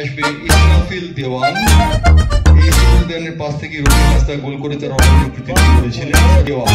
আসবে ইসরাফিল দেওয়ান। এই ইসরাফিল দেওয়ানের পাশ থেকে রবি হাসদা গোল করে তার অনন্য কৃতিত্ব করেছিলেন। দেওয়ান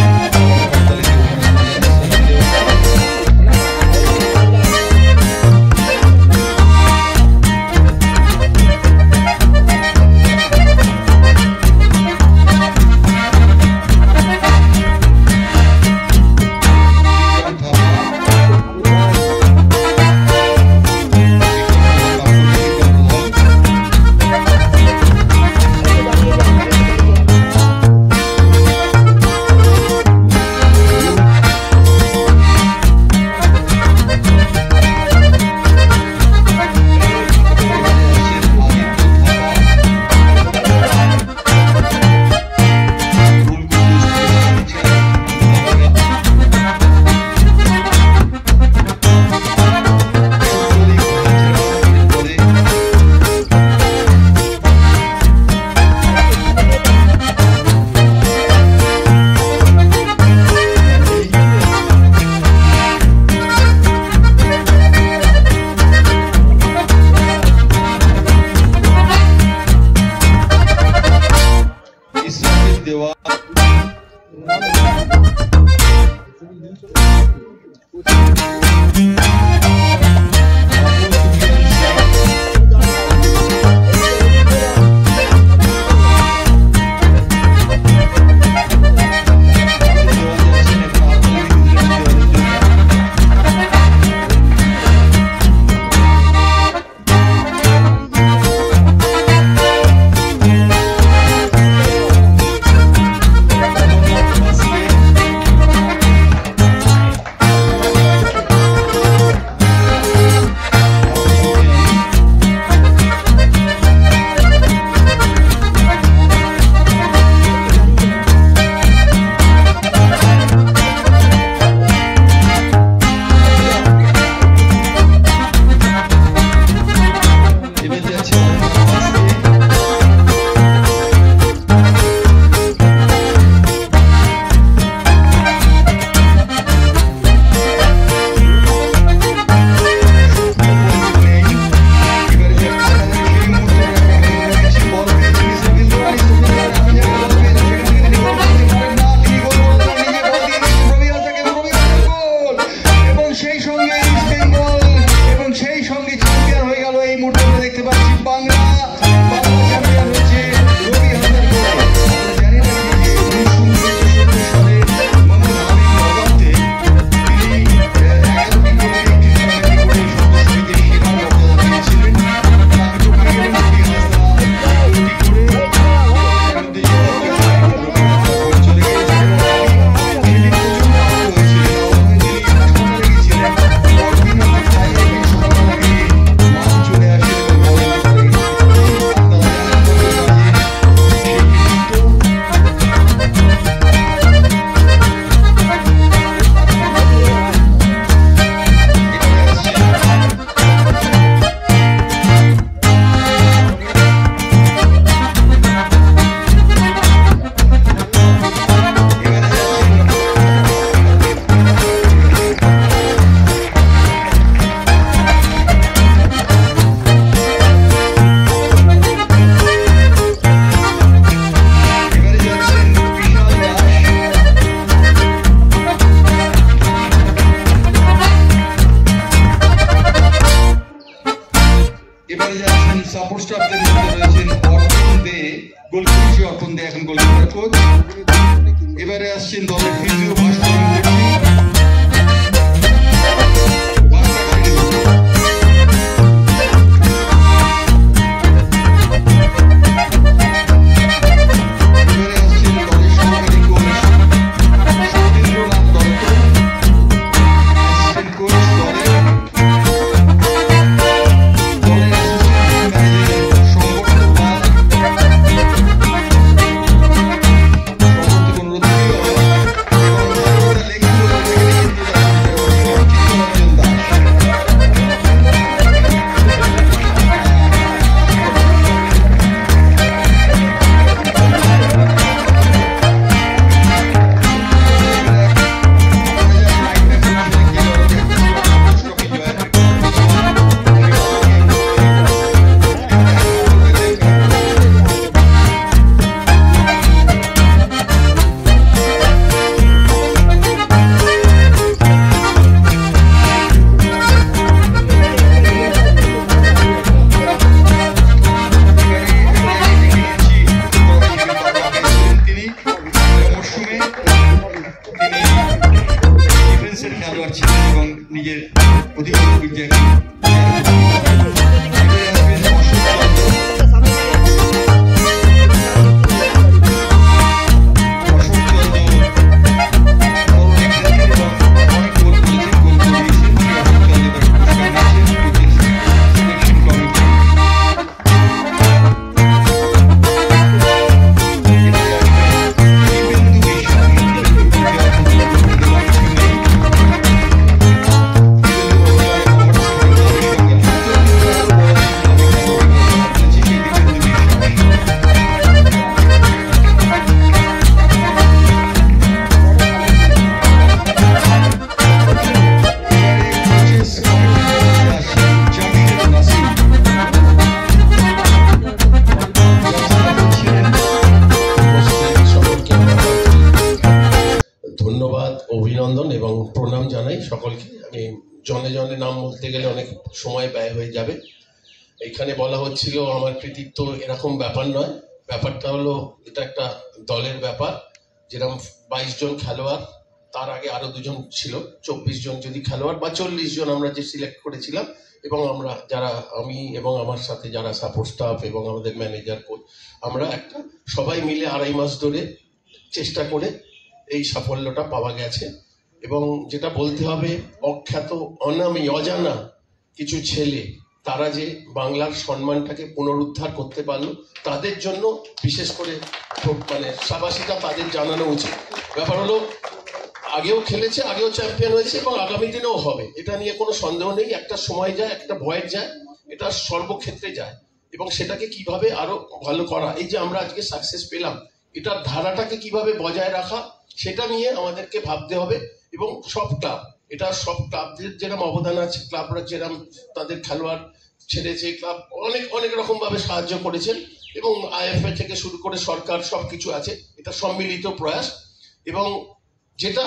এবারে আসছেন দলের ফিজিও সকলকে। আমি জনে জনে নাম বলতে গেলে অনেক সময় ব্যয় হয়ে যাবে। এখানে বলা হচ্ছিল আমার কৃতিত্ব, এরকম ব্যাপার নয়। ব্যাপারটা হলো এটা একটা দলের ব্যাপার। যেরকম 22 জন খেলোয়াড়, তার আগে আরো 2 জন ছিল, 24 জন যদি খেলোয়াড় বা 40 জন আমরা যে সিলেক্ট করেছিলাম, এবং আমরা যারা, আমি এবং আমার সাথে যারা সাপোর্ট স্টাফ এবং আমাদের ম্যানেজার কোচ, আমরা একটা সবাই মিলে 2.5 মাস ধরে চেষ্টা করে এই সাফল্যটা পাওয়া গেছে। এবং যেটা বলতে হবে, অখ্যাত, অনামী, অজানা কিছু ছেলে তারা যে বাংলার সম্মানটাকে পুনরুদ্ধার করতে পারলো, তাদের জন্য বিশেষ করে মানে সাবাসিটা তাদের জানানো উচিত। ব্যাপার হলো আগেও খেলেছে, আগেও চ্যাম্পিয়ন হয়েছে এবং আগামী দিনেও হবে, এটা নিয়ে কোনো সন্দেহ নেই। একটা সময় যায়, একটা ভয়ের যায়, এটা সর্বক্ষেত্রে যায়। এবং সেটাকে কিভাবে আরো ভালো করা, এই যে আমরা আজকে সাকসেস পেলাম, এটার ধারাটাকে কিভাবে বজায় রাখা, সেটা নিয়ে আমাদেরকে ভাবতে হবে। এবং সব ক্লাব, এটা সব ক্লাবদের যেরকম অবদান আছে, ক্লাবরা যেরকম তাদের খেলোয়াড় ছেড়েছে, ক্লাব অনেক অনেক রকম ভাবে সাহায্য করেছেন, এবং আইএফএ থেকে শুরু করে সরকার সবকিছু আছে, এটা সম্মিলিত প্রয়াস। এবং যেটা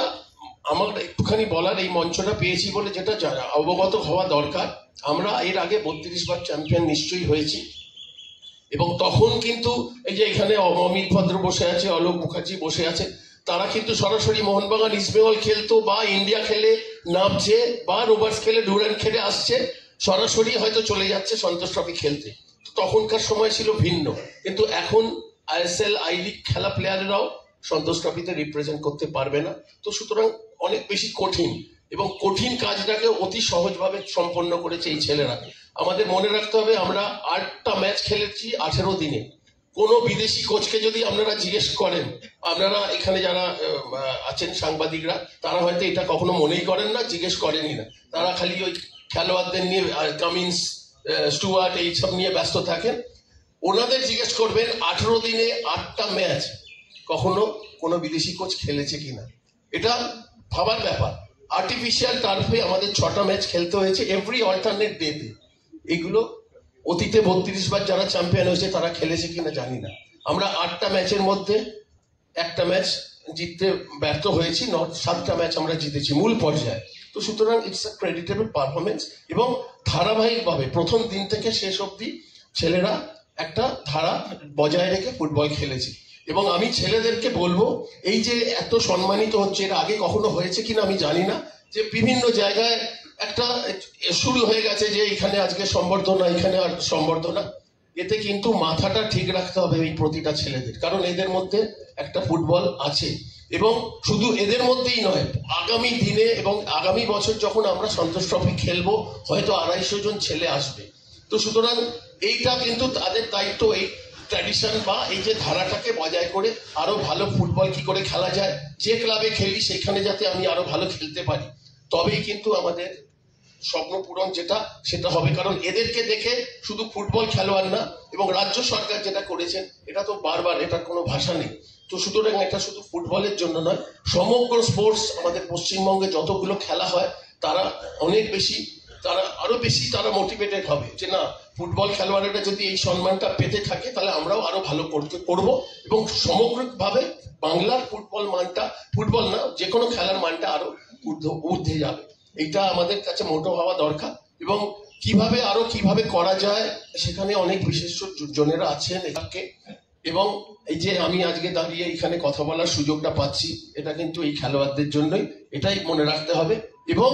আমার একটুখানি বলার, এই মঞ্চটা পেয়েছি বলে যেটা অবগত হওয়া দরকার, আমরা এর আগে 32 বার চ্যাম্পিয়ন নিশ্চয়ই হয়েছি। এবং তখন কিন্তু এই যে এখানে অমিত ভদ্র বসে আছে, অলোক মুখার্জি বসে আছে, তারা কিন্তু সরাসরি মোহনবাগান, ইস্টবেঙ্গল খেলতো, বা ইন্ডিয়া খেলে নামছে, বা রোবার্স খেলে ডুরান্ড খেলে আসছে, সরাসরি হয়তো চলে যাচ্ছে সন্তোষ ট্রফি খেলতে। তখনকার সময় ছিল ভিন্ন, কিন্তু এখন আইএসএল, আই লিগ খেলা প্লেয়ারেরাও সন্তোষ ট্রফিতে রিপ্রেজেন্ট করতে পারবে না। তো সুতরাং অনেক বেশি কঠিন, এবং কঠিন কাজটাকে অতি সহজভাবে সম্পন্ন করেছে এই ছেলেরা। আমাদের মনে রাখতে হবে, আমরা 8টা ম্যাচ খেলেছি 18 দিনে। কোনো বিদেশি কোচকে যদি আপনারা জিজ্ঞেস করেন, আপনারা এখানে যারা আছেন সাংবাদিকরা, তারা হয়তো এটা কখনো মনেই করেন না, জিজ্ঞেস করেনই না। তারা খালি ওই খেলোয়াড়দের নিয়ে, কামিন্স, স্টুয়ার্ট, এইসব নিয়ে ব্যস্ত থাকেন। ওনাদের জিজ্ঞেস করবেন 18 দিনে 8টা ম্যাচ কখনো কোনো বিদেশি কোচ খেলেছে কিনা। এটা ভাবার ব্যাপার। আর্টিফিশিয়াল টার্ফে আমাদের 6টা ম্যাচ খেলতে হয়েছে এভরি অল্টারনেট ডেতে। এগুলো অতীতে 32 বার যারা চ্যাম্পিয়ন হয়েছে তারা খেলেছে কিনা জানি না। আমরা 8টা ম্যাচের মধ্যে একটা ম্যাচ জিততে ব্যর্থ হয়েছি, 7টা ম্যাচ আমরা জিতেছি মূল পর্যায়ে। তো সুতরাং ইটস আ ক্রেডিটেবল পারফরমেন্স। এবং ধারাবাহিকভাবে প্রথম দিন থেকে শেষ অবধি ছেলেরা একটা ধারা বজায় রেখে ফুটবল খেলেছে। এবং আমি ছেলেদেরকে বলবো, এই যে এত সম্মানিত হচ্ছে, এর আগে কখনো হয়েছে কিনা আমি জানি না, যে বিভিন্ন জায়গায় একটা শুরু হয়ে গেছে যে এখানে আজকে সম্বর্ধনা, এখানে আর সম্বর্ধনা। এতে কিন্তু মাথাটা ঠিক রাখতে হবে এই প্রতিটা ছেলেদের, কারণ এদের মধ্যে একটা ফুটবল আছে। এবং শুধু এদের মধ্যেই নয়, আগামী দিনে এবং আগামী বছর যখন আমরা সন্তোষ ট্রফি খেলবো, হয়তো 250 জন ছেলে আসবে। তো সুতরাং এইটা কিন্তু তাদের দায়িত্ব, এই ট্র্যাডিশন বা এই যে ধারাটাকে বজায় করে আরো ভালো ফুটবল কি করে খেলা যায়, যে ক্লাবে খেলি সেখানে যাতে আমি আরো ভালো খেলতে পারি, তবেই কিন্তু আমাদের স্বপ্ন পূরণ যেটা সেটা হবে। কারণ এদেরকে দেখে শুধু ফুটবল খেলোয়াড় না, এবং রাজ্য সরকার যেটা করেছেন এটা তো বারবার, এটার কোনো ভাষা নেই। তো সুতরাং এটা শুধু ফুটবলের জন্য নয়, সমগ্র স্পোর্টস আমাদের পশ্চিমবঙ্গে যতগুলো খেলা হয়, তারা অনেক বেশি, তারা আরো বেশি তারা মোটিভেটেড হবে যে না, ফুটবল খেলোয়াড়েরা যদি এই সম্মানটা পেতে থাকে তাহলে আমরাও আরো ভালো করবো। এবং সমগ্রভাবে বাংলার ফুটবল মানটা, ফুটবল না যে কোনো খেলার মানটা আরো ঊর্ধ্বে যাবে। এইটা আমাদের কাছে মোটো হওয়া দরকার। এবং কিভাবে করা যায়, সেখানে অনেক বিশেষ জনেরা আছেন এটাকে। এবং এই যে আমি আজকে দাঁড়িয়ে এখানে কথা বলার সুযোগটা পাচ্ছি, এটা কিন্তু এই খেলোয়াড়দের জন্যই, এটাই মনে রাখতে হবে। এবং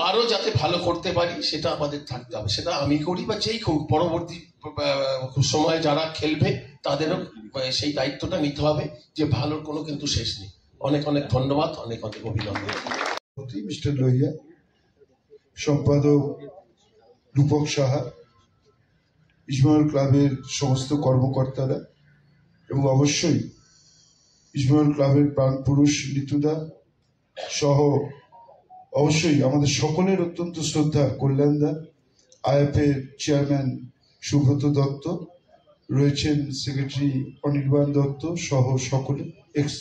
আরো যাতে ভালো করতে পারি সেটা আমাদের থাকতে হবে, সেটা আমি করি বা যেই পরবর্তী সময়ে যারা খেলবে তাদেরও সেই দায়িত্বটা নিতে হবে, যে ভালোর কোনো কিন্তু শেষ নেই। অনেক অনেক ধন্যবাদ, অনেক অনেক অভিনন্দন। মিস্টার লোহিয়া, সম্পাদক রূপক সাহা, ইস্টবেঙ্গল ক্লাবের সমস্ত কর্মকর্তারা, এবং অবশ্যই ইস্টবেঙ্গল ক্লাবের প্রাণপুরুষ নিতুদা সহ অবশ্যই আমাদের সকলের অত্যন্ত শ্রদ্ধা কল্যাণদা, আইএফএ চেয়ারম্যান সুব্রত দত্ত, রয়েছেন সেক্রেটারি অনির্বাণ দত্ত সহ সকলে, এক্স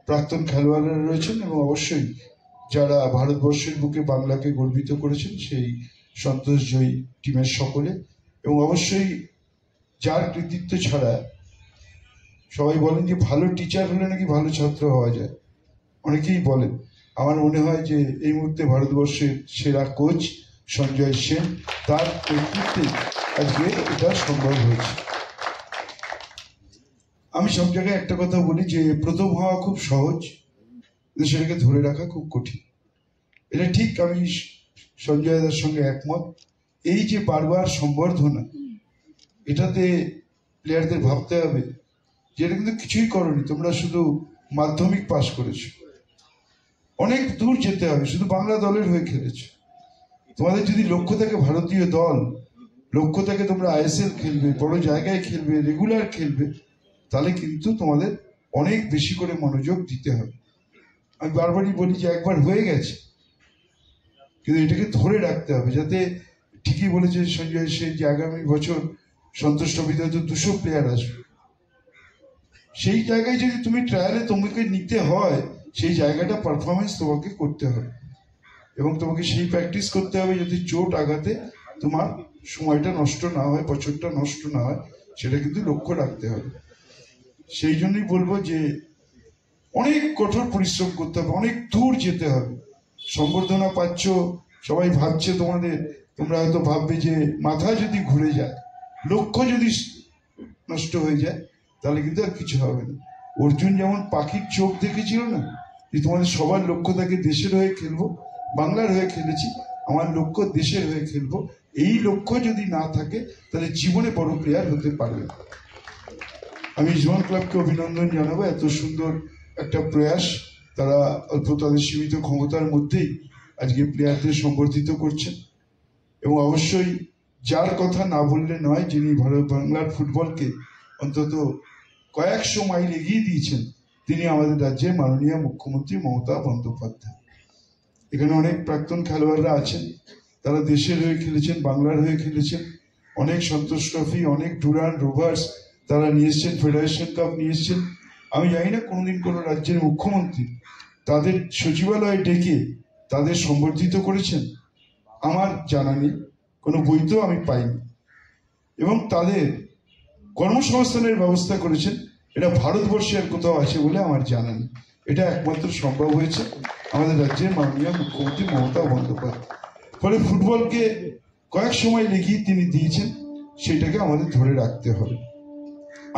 প্রাক্তন খেলোয়াড়রা রয়েছেন, এবং অবশ্যই যারা ভারতবর্ষের বুকে বাংলাকে গর্বিত করেছেন সেই সন্তোষজয়ী টিমের সকলে। এবং অবশ্যই যার কৃতিত্ব ছাড়া, সবাই বলেন যে ভালো টিচার হলে নাকি ভালো ছাত্র হওয়া যায়, অনেকেই বলেন, আমার মনে হয় যে এই মুহূর্তে ভারতবর্ষের সেরা কোচ সঞ্জয় সেন, তার নেতৃত্বে আজকে এটা সম্ভব হয়েছে। আমি সব জায়গায় একটা কথা বলি যে প্রথম হওয়া খুব সহজ, কিন্তু সেটাকে ধরে রাখা খুব কঠিন। এটা ঠিক, আমি সঞ্জয় দার সঙ্গে একমত। এই যে বারবার সম্বর্ধনা, এটাতে প্লেয়ারদের ভাবতে হবে যে এটা কিন্তু কিছুই করনি, তোমরা শুধু মাধ্যমিক পাশ করেছো, অনেক দূর যেতে হবে, শুধু বাংলা দলের হয়ে খেলেছো। তোমাদের যদি লক্ষ্য থাকে ভারতীয় দল, লক্ষ্য থাকে তোমরা আইএসএল খেলবে, বড় জায়গায় খেলবে, রেগুলার খেলবে, তাহলে কিন্তু তোমাদের অনেক বেশি করে মনোযোগ দিতে হবে। আমি বারবারই বলি যে একবার হয়ে গেছে, কিন্তু এটাকে ধরে রাখতে হবে। যাতে ঠিকই বলেছে সঞ্জয় সেন যে আগামী বছর সন্তোষ ট্রফিতে হয়তো 200 প্লেয়ার আসবে। সেই জায়গায় যদি তুমি ট্রায়ালে তোমাকে নিতে হয়, সেই জায়গাটা পারফরমেন্স তোমাকে করতে হবে এবং তোমাকে সেই প্র্যাকটিস করতে হবে যাতে চোট আঘাতে তোমার সময়টা নষ্ট না হয়, বছরটা নষ্ট না হয়, সেটা কিন্তু লক্ষ্য রাখতে হবে। সেই জন্যই বলবো যে অনেক কঠোর পরিশ্রম করতে হবে, অনেক দূর যেতে হবে। সম্বর্ধনা পাচ্ছ, সবাই ভাবছে তোমরা হয়তো ভাববে যে মাথা যদি ঘুরে যায়, লক্ষ্য যদি নষ্ট হয়ে যায়, তাহলে কিন্তু আর কিছু হবে না। অর্জুন যেমন পাখির চোখ দেখেছিল না, যে তোমাদের সবার লক্ষ্য থাকে দেশের হয়ে খেলবো, বাংলার হয়ে খেলেছি, আমার লক্ষ্য দেশের হয়ে খেলবো, এই লক্ষ্য যদি না থাকে তাহলে জীবনে বড় প্লেয়ার হতে পারবে না। আমি ইস্টবেঙ্গল ক্লাবকে অভিনন্দন জানাবো, এত সুন্দর একটা প্রয়াস। তারা অল্প তাদের সীমিত ক্ষমতার মধ্যেই আজকে প্লেয়ারদের সংবর্ধিত করছেন এবং অবশ্যই যার কথা না বললে নয়, যিনি বাংলার ফুটবলকে অন্তত কয়েকশো মাইল এগিয়ে দিয়েছেন, তিনি আমাদের রাজ্যের মাননীয় মুখ্যমন্ত্রী মমতা বন্দ্যোপাধ্যায়। এখানে অনেক প্রাক্তন খেলোয়াড়রা আছেন, তারা দেশের হয়ে খেলেছেন, বাংলার হয়ে খেলেছেন, অনেক সন্তোষ ট্রফি, অনেক ডুরান্ড রোভার্স তারা নিয়ে এসছেন, ফেডারেশন কাপ নিয়ে এসছেন। আমি জানি না কোনোদিন কোনো রাজ্যের মুখ্যমন্ত্রী তাদের সচিবালয়ে ডেকে তাদের সম্বর্ধিত করেছেন, আমার জানা নেই, কোনো বইতেও আমি পাইনি। এবং তাদের কর্মসংস্থানের ব্যবস্থা করেছেন, এটা ভারতবর্ষে আর কোথাও আছে বলে আমার জানা নেই। এটা একমাত্র সম্ভব হয়েছে আমাদের রাজ্যের মাননীয় মুখ্যমন্ত্রী মমতা বন্দ্যোপাধ্যায়। ফলে ফুটবলকে কয়েক সময় লেগিয়ে তিনি দিয়েছেন, সেটাকে আমাদের ধরে রাখতে হবে।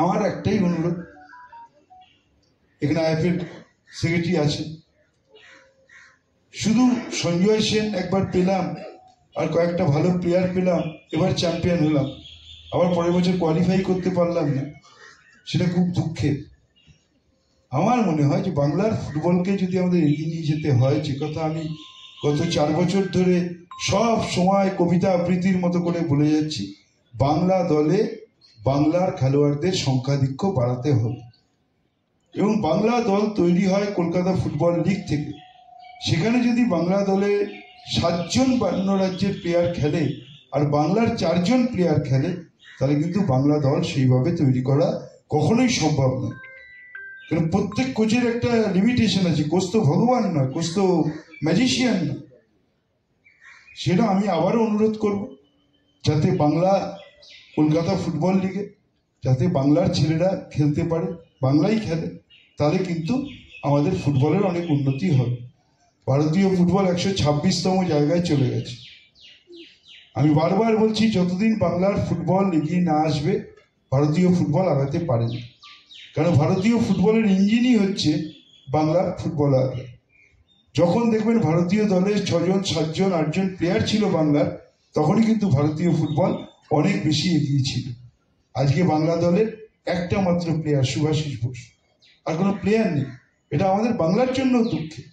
আমার একটাই অনুরোধ, এখানে আইএফএর সেক্রেটারি আছেন, শুধু সঞ্জয় সেন একবার পেলাম আর কয়েকটা ভালো প্লেয়ার পেলাম, এবার চ্যাম্পিয়ন হলাম, আবার পরের বছর কোয়ালিফাই করতে পারলাম না, সেটা খুব দুঃখের। আমার মনে হয় যে বাংলার ফুটবলকে যদি আমাদের এগিয়ে নিয়ে যেতে হয়, যে কথা আমি গত 4 বছর ধরে সব সময় কবিতা আবৃত্তির মতো করে বলে যাচ্ছি, বাংলা দলে বাংলার খেলোয়াড়দের সংখ্যাধিক্য বাড়াতে হবে এবং বাংলা দল তৈরি হয় কলকাতা ফুটবল লিগ থেকে। সেখানে যদি বাংলা দলে 7 জন অন্য রাজ্যের প্লেয়ার খেলে আর বাংলার 4 জন প্লেয়ার খেলে, তাহলে কিন্তু বাংলা দল সেইভাবে তৈরি করা কখনোই সম্ভব নয়। কারণ প্রত্যেক কোচের একটা লিমিটেশন আছে, কোচ তো ভগবান নয়, কোচ তো ম্যাজিশিয়ান নয়। সেটা আমি আবারও অনুরোধ করব, যাতে বাংলা কলকাতা ফুটবল লিগে যাতে বাংলার ছেলেরা খেলতে পারে, বাংলাই খেলে, তাহলে কিন্তু আমাদের ফুটবলের অনেক উন্নতি হবে। ভারতীয় ফুটবল 126তম জায়গায় চলে গেছে। আমি বারবার বলছি, যতদিন বাংলার ফুটবল এগিয়ে না আসবে, ভারতীয় ফুটবল আগাতে পারেনি। কারণ ভারতীয় ফুটবলের ইঞ্জিনই হচ্ছে বাংলার ফুটবলাররা। যখন দেখবেন ভারতীয় দলে 6 জন 7 জন 8 জন প্লেয়ার ছিল বাংলার, তখনই কিন্তু ভারতীয় ফুটবল অনেক বেশি এগিয়ে ছিল। আজকে বাংলা দলের একটা মাত্র প্লেয়ার সুভাষিস বোস, আর কোনো প্লেয়ার নেই। এটা আমাদের বাংলার জন্য দুঃখের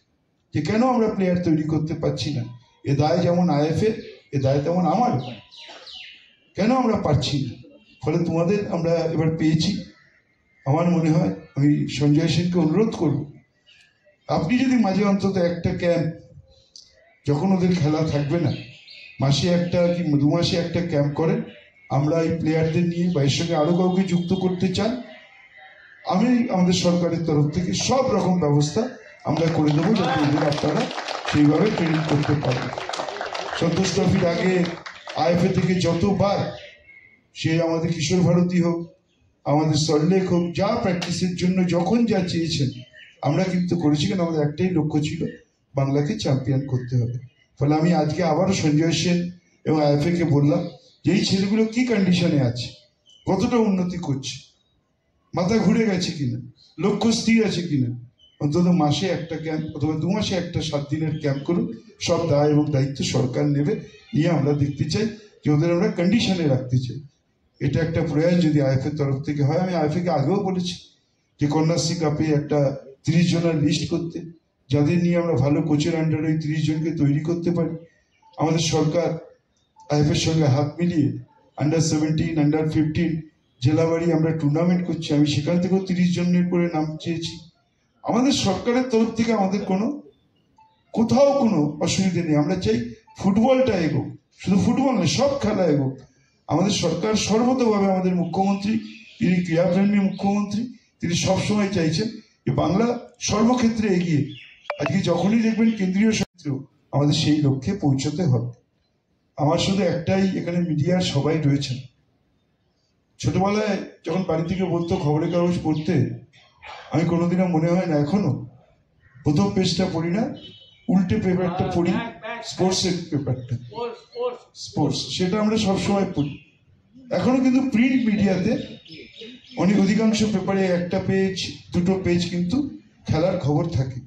যে কেন আমরা প্লেয়ার তৈরি করতে পারছি না। এ দায় যেমন আইএফএর, এ দায় তেমন আমার, কেন আমরা পারছি না। ফলে তোমাদের আমরা এবার পেয়েছি। আমার মনে হয় আমি সঞ্জয় সেনকে অনুরোধ করব, আপনি যদি মাঝে অন্তত একটা ক্যাম্প, যখন ওদের খেলা থাকবে না, মাসে একটা কি 2 মাসে একটা ক্যাম্প করেন, আমরা এই প্লেয়ারদের নিয়ে বা এর সঙ্গে আরো কাউকে যুক্ত করতে চান, আমি আমাদের সরকারের তরফ থেকে সব রকম ব্যবস্থা আমরা করে দেবো, যাতে এদের আপনারা সেইভাবে ট্রেনিং করতে পারেন। সন্তোষ ট্রফির আগে আইএফএ থেকে যতবার, সে আমাদের কিশোর ভারতী হোক, আমাদের সল্টলেক হোক, যা প্র্যাকটিসের জন্য যখন যা চেয়েছেন আমরা কিন্তু করেছি। কারণ আমাদের একটাই লক্ষ্য ছিল বাংলাকে চ্যাম্পিয়ন করতে হবে। ফলে আমি আজকে আবারও সঞ্জয় সেন এবং আইএফএ কে বললাম যে এই ছেলেগুলো কি কন্ডিশনে আছে, কতটা উন্নতি করছে, মাথা ঘুরে গেছে কিনা, লক্ষ্য স্থির আছে কিনা, অন্তত মাসে একটা ক্যাম্প অথবা 2 মাসে একটা 7 দিনের ক্যাম্প করুন। সব দায় এবং দায়িত্ব সরকার নেবে, নিয়ে আমরা দেখতে চাই যে ওদের আমরা কন্ডিশনে রাখতে চাই। এটা একটা প্রয়াস যদি আইএফএর তরফ থেকে হয়। আমি আইএফএ কে আগেও বলেছি যে কন্যাশ্রী কাপে একটা 30 জনের লিস্ট করতে, যাদের নিয়ে আমরা ভালো কোচের আন্ডারে ওই 30 জনকে তৈরি করতে পারি। আমাদের সরকার আইএফএর সঙ্গে হাত মিলিয়ে আন্ডার 17, আন্ডার 15 জেলাবাড়ি আমরা টুর্নামেন্ট করছি। আমি সেখান থেকেও 30 জনের করে নাম চেয়েছি। আমাদের সরকারের তরফ থেকে আমাদের কোথাও কোনো অসুবিধা নেই। আমরা চাই ফুটবলটা এগোক, শুধু ফুটবল নয়, সব খেলা এগোক। আমাদের সরকার সর্বতভাবে, আমাদের মুখ্যমন্ত্রী, তিনি ক্রীড়াপ্রেমী মুখ্যমন্ত্রী, তিনি সবসময় চাইছেন যে বাংলা সর্বক্ষেত্রে এগিয়ে। আজকে যখনই দেখবেন কেন্দ্রীয় সরকারেও আমাদের সেই লক্ষ্যে পৌঁছতে হবে। আমার শুধু একটাই, এখানে মিডিয়ার সবাই রয়েছেন, ছোটবেলায় যখন বাড়ি থেকে বলতো খবরের কাগজ পড়তে, আমি কোনোদিনও মনে হয় না এখনো প্রথম পেজটা পড়ি না, উল্টে পেপারটা পড়ি, স্পোর্টসের পেপারটা, স্পোর্টস, সেটা আমরা সবসময় পড়ি। এখনো কিন্তু প্রিন্ট মিডিয়াতে অনেক অধিকাংশ পেপারে একটা পেজ, 2টো পেজ কিন্তু খেলার খবর থাকে।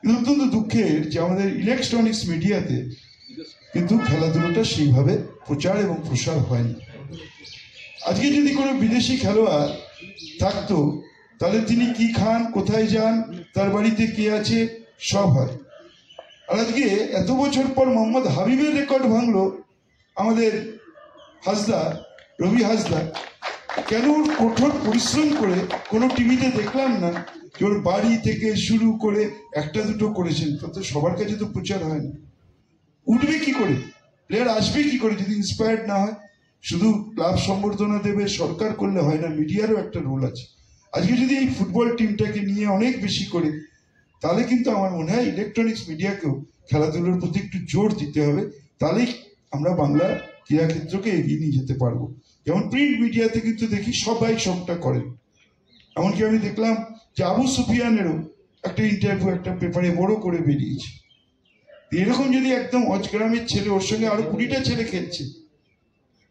অত্যন্ত দুঃখের যে আমাদের ইলেকট্রনিক্স মিডিয়াতে কিন্তু খেলাধুলোটা সেইভাবে প্রচার এবং প্রসার হয়নি। আজকে যদি কোনো বিদেশি খেলোয়াড় থাকতো, তাহলে তিনি কি খান, কোথায় যান, তার বাড়িতে কে আছে, সব হয়। আর আজকে এত বছর পর মোহাম্মদ হাবিবের রেকর্ড ভাঙলো আমাদের হাসদা, রবি হাসদা। কেন ওর কঠোর পরিশ্রম করে কোনো টিভিতে দেখলাম না যে ওর বাড়ি থেকে শুরু করে 1-2টো করেছেন? তাতে সবার কাছে তো প্রচার হয় না। উঠবে কি করে, প্লেয়ার আসবে কি করে যদি ইন্সপায়ার্ড না হয়? শুধু ক্লাব সম্বর্ধনা দেবে, সরকার করলে হয় না, মিডিয়ারও একটা রোল আছে। আজকে যদি এই ফুটবল টিমটাকে নিয়ে অনেক বেশি করে, তাহলে কিন্তু আমার মনে হয় ইলেকট্রনিক্স মিডিয়াকেও খেলাধুলোর প্রতি একটু জোর দিতে হবে। তাহলেই আমরা বাংলা ক্রীড়াক্ষেত্রকে এগিয়ে নিয়ে যেতে পারবো। যেমন প্রিন্ট মিডিয়াতে কিন্তু দেখি সবাই সবটা করেন। এমনকি আমি দেখলাম যে আবু সুফিয়ানেরও একটা ইন্টারভিউ একটা পেপারে বড় করে বেরিয়েছে। এরকম যদি একদম অজগ্রামের ছেলে, ওর সঙ্গে আরো 20টা ছেলে খেলছে,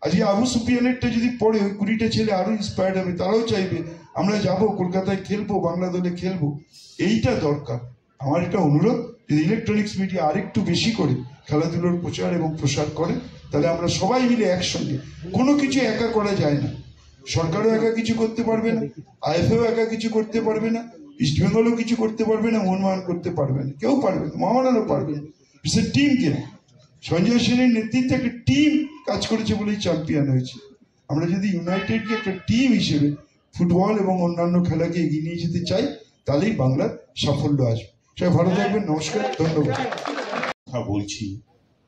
আজকে আবু সুফিয়ানেরটা যদি পড়ে ওই 20টা ছেলে আরো ইন্সপায়ার্ড হবে, তারাও চাইবে আমরা যাব কলকাতায় খেলবো, বাংলা দলে খেলবো। এইটা দরকার। আমার এটা অনুরোধ, যদি ইলেকট্রনিক্স মিডিয়া আরেকটু বেশি করে খেলাধুলোর প্রচার এবং প্রসার করে, তাহলে আমরা সবাই মিলে একসঙ্গে, কোনো কিছু একা করা যায় না। সরকারও একা কিছু করতে পারবে না, আইএফএও একা কিছু করতে পারবে না, ইস্ট বেঙ্গলও কিছু করতে পারবে না, মোহনবাগান করতে পারবে না, কেউ পারবে না, মহামারানও পারবে না। It's a team game. Sanjay সেনের নেতৃত্বে একটা টিম কাজ করেছে বলেই চ্যাম্পিয়ন হয়েছে। আমরা যদি ইউনাইটেডকে একটা টিম হিসেবে ফুটবল এবং অন্যান্য খেলাকে এগিয়ে নিয়ে যেতে চাই, তাহলেই বাংলার সাফল্য আসবে। সবাই ভালো থাকবেন, নমস্কার, ধন্যবাদ। কথা বলছি,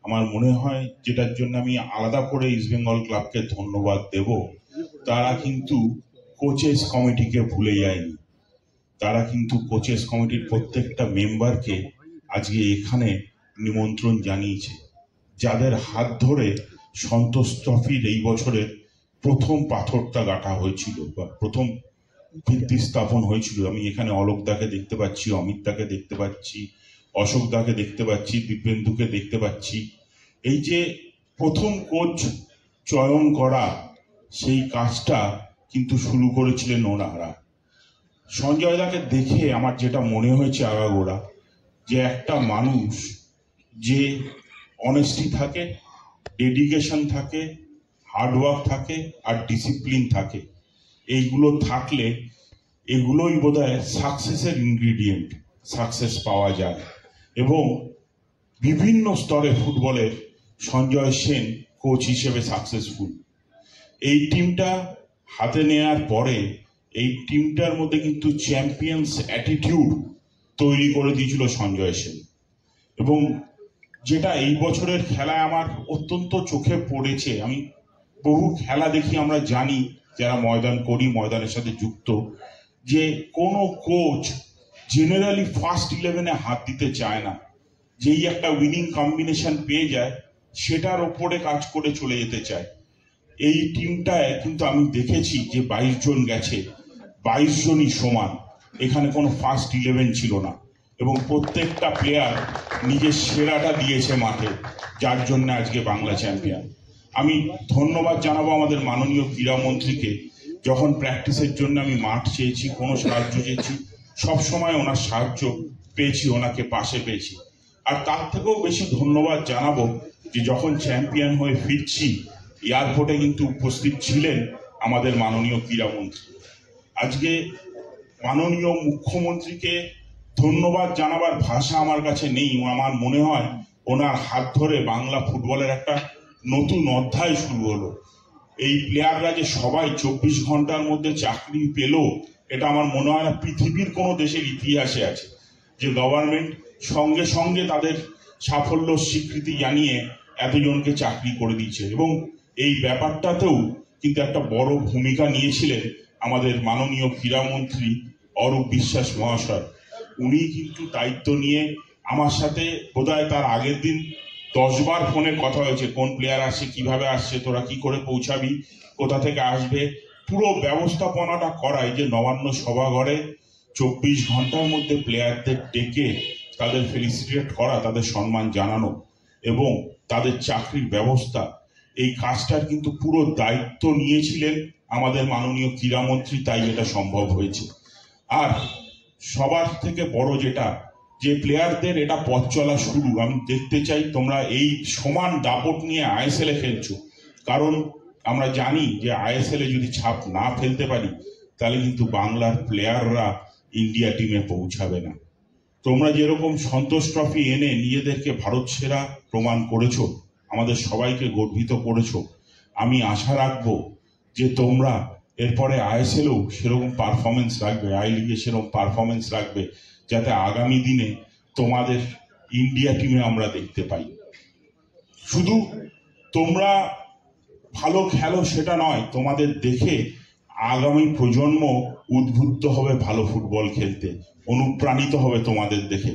আমার মনে হয় যেটার জন্য আমি আলাদা করে ইস্ট বেঙ্গল ক্লাবকে ধন্যবাদ দেব, তারা কিন্তু কোচেস কমিটিকে ভুলে যায়নি। তারা কিন্তু কোচেস কমিটির প্রত্যেকটা মেম্বারকে আজকে এখানে নিমন্ত্রণ জানিয়েছে, যাদের হাত ধরে সন্তোষ ট্রফির এই বছরের প্রথম পাথরটা গাঁথা হয়েছিল বা প্রথম ভিত্তি স্থাপন হয়েছিল। আমি এখানে অলোক দাকে দেখতে পাচ্ছি, অমিত দাকে দেখতে পাচ্ছি, অশোক দাকে দেখতে পাচ্ছি, দিব্যেন্দুকে দেখতে পাচ্ছি। এই যে প্রথম কোচ চয়ন করা, সেই কাজটা কিন্তু শুরু করেছিলেন ওনারা। সঞ্জয় দাকে দেখে আমার যেটা মনে হয়েছে আগাগোড়া, যে একটা মানুষ যে অনেস্টি থাকে, ডেডিকেশন থাকে, হার্ডওয়ার্ক থাকে আর ডিসিপ্লিন থাকে, এইগুলো থাকলে এগুলোই বোধহয় সাকসেসের ইনগ্রিডিয়েন্ট, সাকসেস পাওয়া যায়। এবং বিভিন্ন স্তরে ফুটবলের সঞ্জয় সেন কোচ হিসেবে সাকসেসফুল। এই টিমটা হাতে নেওয়ার পরে এই টিমটার মধ্যে কিন্তু চ্যাম্পিয়ন্স অ্যাটিটিউড তৈরি করে দিয়েছিল সঞ্জয় সেন। এবং যেটা এই বছরের খেলায় আমার অত্যন্ত চোখে পড়েছে, আমি বহু খেলা দেখি, আমরা জানি যারা ময়দান করি, ময়দানের সাথে যুক্ত, যে কোনো কোচ জেনারেলি ফার্স্ট 11-এ হাত দিতে চায় না। যেই একটা উইনিং কম্বিনেশন পেয়ে যায়, সেটার ওপরে কাজ করে চলে যেতে চায়। এই টিমটায় কিন্তু আমি দেখেছি যে 22 জন গেছে, 22 জনই সমান, এখানে কোনো ফার্স্ট 11 ছিল না। এবং প্রত্যেকটা প্লেয়ার নিজের সেরাটা দিয়েছে মাঠে, যার জন্য আজকে বাংলা চ্যাম্পিয়ন। আমি ধন্যবাদ জানাবো আমাদের মাননীয় ক্রীড়ামন্ত্রীকে। যখন প্র্যাকটিসের জন্য আমি মাঠ চেয়েছি, কোনো সাহায্য চেয়েছি, সবসময় ওনার সাহায্য পেয়েছি, ওনাকে পাশে পেয়েছি। আর তার থেকেও বেশি ধন্যবাদ জানাবো যে যখন চ্যাম্পিয়ন হয়ে ফিরছি, এয়ারপোর্টে কিন্তু উপস্থিত ছিলেন আমাদের মাননীয় ক্রীড়ামন্ত্রী। আজকে মাননীয় মুখ্যমন্ত্রীকে ধন্যবাদ জানাবার ভাষা আমার কাছে নেই। আমার মনে হয় ওনার হাত ধরে বাংলা ফুটবলের একটা নতুন অধ্যায় শুরু হলো। এই প্লেয়াররা যে সবাই 24 ঘন্টার মধ্যে চাকরি পেল, এটা আমার মনে হয় না পৃথিবীর কোনো দেশের ইতিহাসে আছে, যে গভর্নমেন্ট সঙ্গে সঙ্গে তাদের সাফল্য স্বীকৃতি জানিয়ে এতজনকে চাকরি করে দিয়েছে। এবং এই ব্যাপারটাতেও কিন্তু একটা বড় ভূমিকা নিয়েছিলেন আমাদের মাননীয় ক্রীড়ামন্ত্রী অরূপ বিশ্বাস মহাশয়। উনি কিন্তু দায়িত্ব নিয়ে আমার সাথে বোধহয় তার আগের দিন 10 বার ফোনে কথা হয়েছে, কোন প্লেয়ার আসছে, কিভাবে আসছে, তোরা কি করে পৌঁছাবি, কোথা থেকে আসবে, পুরো ব্যবস্থাপনাটা করায় যে নবান্ন সভাঘরে 24 ঘন্টার মধ্যে প্লেয়ারদের ডেকে তাদের ফেলিসিটেট করা, তাদের সম্মান জানানো এবং তাদের চাকরির ব্যবস্থা, এই কাজটার কিন্তু পুরো দায়িত্ব নিয়েছিলেন আমাদের মাননীয় ক্রীড়ামন্ত্রী, তাই এটা সম্ভব হয়েছে। আর সবার থেকে বড় যেটা, যে প্লেয়ারদের এটা পথ চলা শুরু, আমি দেখতে চাই তোমরা এই সমান দাপট নিয়ে আইএসএল এ খেলছো। কারণ আমরা জানি যে আইএসএল এ যদি ছাপ না ফেলতে পারি, তাহলে কিন্তু বাংলার প্লেয়াররা ইন্ডিয়া টিমে পৌঁছাবে না। তোমরা যেরকম সন্তোষ ট্রফি এনে নিজেদেরকে ভারত সেরা প্রমাণ করেছো, আমাদের সবাইকে গর্বিত করেছো, আমি আশা রাখবো যে তোমরা এরপরে আইএসএলেও সেরকম পারফরমেন্স রাখবে, আই লিগে সেরকম পারফরমেন্স রাখবে, যাতে আগামী দিনে তোমাদের ইন্ডিয়া টিমে আমরা দেখতে পাই। শুধু তোমরা ভালো খেলো সেটা নয়, তোমাদের দেখে আগামী প্রজন্ম উদ্বুদ্ধ হবে ভালো ফুটবল খেলতে, অনুপ্রাণিত হবে তোমাদের দেখে।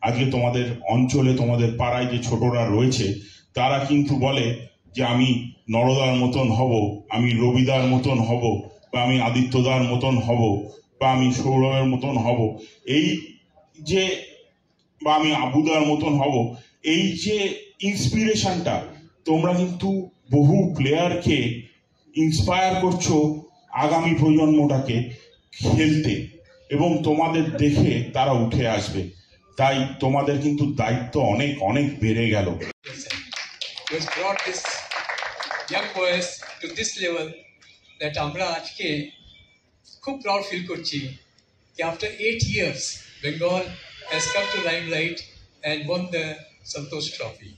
আজকে তোমাদের অঞ্চলে, তোমাদের পাড়ায় যে ছোটরা রয়েছে, তারা কিন্তু বলে যে আমি নরদার মতন হব, আমি রবিদার মতন হব, বা আমি আদিত্যদার মতন হব, বা আমি সৌরভের মতন হব, এই যে, বা আমি আবুদার মতন হব, এই যে ইন্সপিরেশনটা, তোমরা কিন্তু বহু প্লেয়ারকে ইন্সপায়ার করছো আগামী প্রজন্মটাকে খেলতে, এবং তোমাদের দেখে তারা উঠে আসবে। তাই তোমাদের কিন্তু দায়িত্ব অনেক অনেক বেড়ে গেল। Who has brought this young boys to this level that আমরা আজকে খুব proud feel করছি যে after 8 years Bengal has come to limelight and won the Santosh Trophy.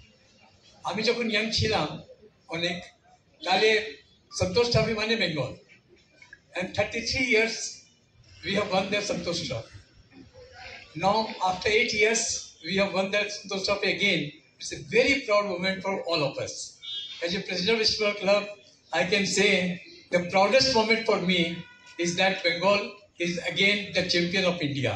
আমি যখন ইয়াং ছিলাম অনেক, তাহলে Santosh Trophy মানে Bengal, and 33 years we have won the Santosh Trophy. Now after 8 years we have won the Santosh Trophy again. It's a very proud moment for all of us. As a president of West Bengal Club, I can say the proudest moment for me is that Bengal is again the champion of India.